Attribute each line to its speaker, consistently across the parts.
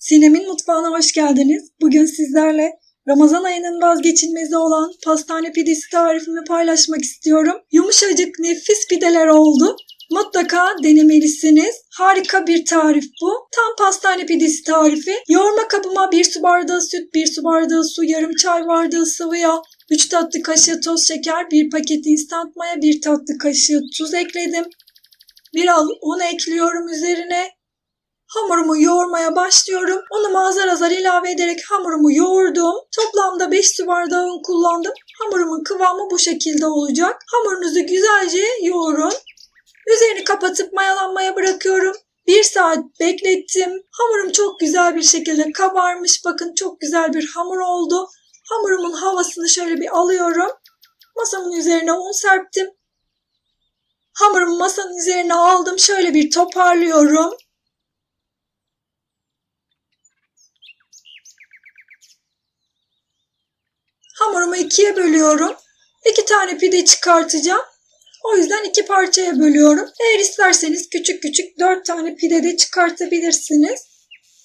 Speaker 1: Sinem'in mutfağına hoş geldiniz. Bugün sizlerle Ramazan ayının vazgeçilmezi olan pastane pidesi tarifimi paylaşmak istiyorum. Yumuşacık nefis pideler oldu. Mutlaka denemelisiniz. Harika bir tarif bu. Tam pastane pidesi tarifi. Yoğurma kabıma 1 su bardağı süt, 1 su bardağı su, yarım çay bardağı sıvı yağ, 3 tatlı kaşığı toz şeker, 1 paket instant maya, 1 tatlı kaşığı tuz ekledim. Biraz un ekliyorum üzerine. Hamurumu yoğurmaya başlıyorum. Unumu azar azar ilave ederek hamurumu yoğurdum. Toplamda 5 su bardağı un kullandım. Hamurumun kıvamı bu şekilde olacak. Hamurunuzu güzelce yoğurun. Üzerini kapatıp mayalanmaya bırakıyorum. 1 saat beklettim. Hamurum çok güzel bir şekilde kabarmış. Bakın çok güzel bir hamur oldu. Hamurumun havasını şöyle bir alıyorum. Masamın üzerine un serptim. Hamurumu masanın üzerine aldım. Şöyle bir toparlıyorum. Hamurumu 2'ye bölüyorum. 2 tane pide çıkartacağım. O yüzden 2 parçaya bölüyorum. Eğer isterseniz küçük küçük 4 tane pide de çıkartabilirsiniz.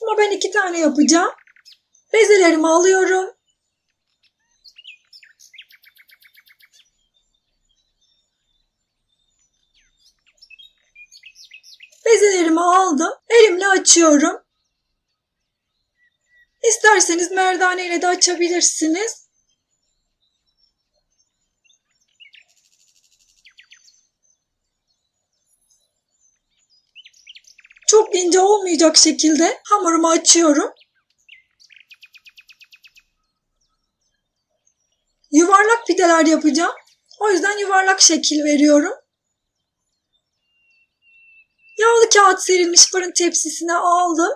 Speaker 1: Ama ben 2 tane yapacağım. Bezelerimi alıyorum. Bezelerimi aldım. Elimle açıyorum. İsterseniz merdane ile de açabilirsiniz. Çok ince olmayacak şekilde hamurumu açıyorum. Yuvarlak pideler yapacağım. O yüzden yuvarlak şekil veriyorum. Yağlı kağıt serilmiş fırın tepsisine aldım.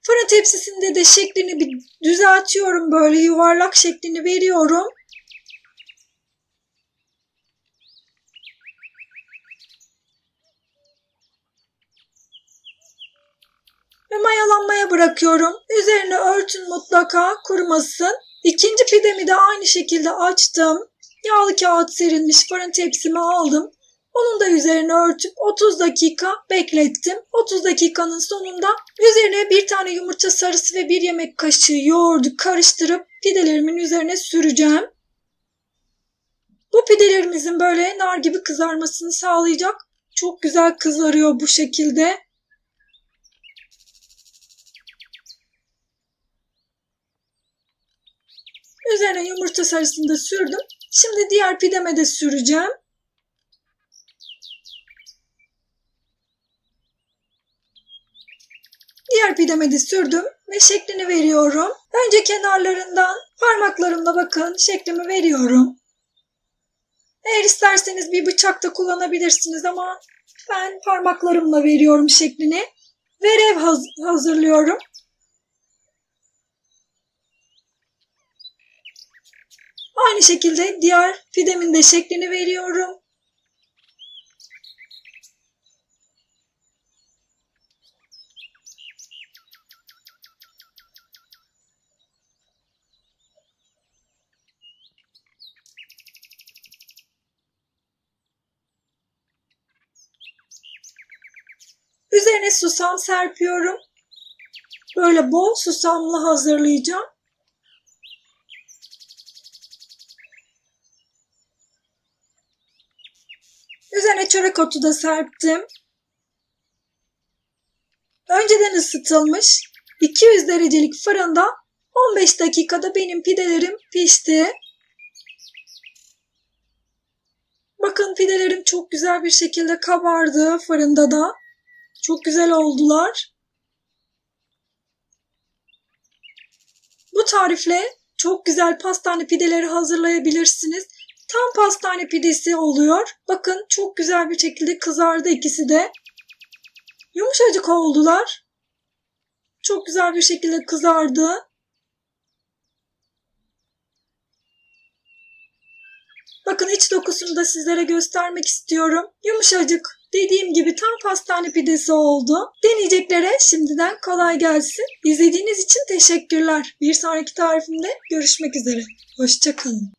Speaker 1: Fırın tepsisinde de şeklini bir düzeltiyorum, böyle yuvarlak şeklini veriyorum. Ve mayalanmaya bırakıyorum. Üzerine örtün, mutlaka kurumasın. İkinci pidemi de aynı şekilde açtım. Yağlı kağıt serilmiş fırın tepsimi aldım. Onun da üzerine örtüp 30 dakika beklettim. 30 dakikanın sonunda üzerine 1 tane yumurta sarısı ve 1 yemek kaşığı yoğurdu karıştırıp pidelerimin üzerine süreceğim. Bu pidelerimizin böyle nar gibi kızarmasını sağlayacak. Çok güzel kızarıyor bu şekilde. Üzerine yumurta sarısını da sürdüm. Şimdi diğer pideme de süreceğim. Diğer pideme de sürdüm ve şeklini veriyorum. Önce kenarlarından parmaklarımla bakın şeklimi veriyorum. Eğer isterseniz bir bıçak da kullanabilirsiniz ama ben parmaklarımla veriyorum şeklini. Verev hazırlıyorum. Aynı şekilde diğer pidemin de şeklini veriyorum. Üzerine susam serpiyorum. Böyle bol susamlı hazırlayacağım. Üzerine çörek otu da serptim. Önceden ısıtılmış 200 derecelik fırında 15 dakikada benim pidelerim pişti. Bakın pidelerim çok güzel bir şekilde kabardı fırında da. Çok güzel oldular. Bu tarifle çok güzel pastane pideleri hazırlayabilirsiniz. Tam pastane pidesi oluyor. Bakın çok güzel bir şekilde kızardı ikisi de. Yumuşacık oldular. Çok güzel bir şekilde kızardı. Bakın iç dokusunu da sizlere göstermek istiyorum. Yumuşacık, dediğim gibi tam pastane pidesi oldu. Deneyeceklere şimdiden kolay gelsin. İzlediğiniz için teşekkürler. Bir sonraki tarifimde görüşmek üzere. Hoşça kalın.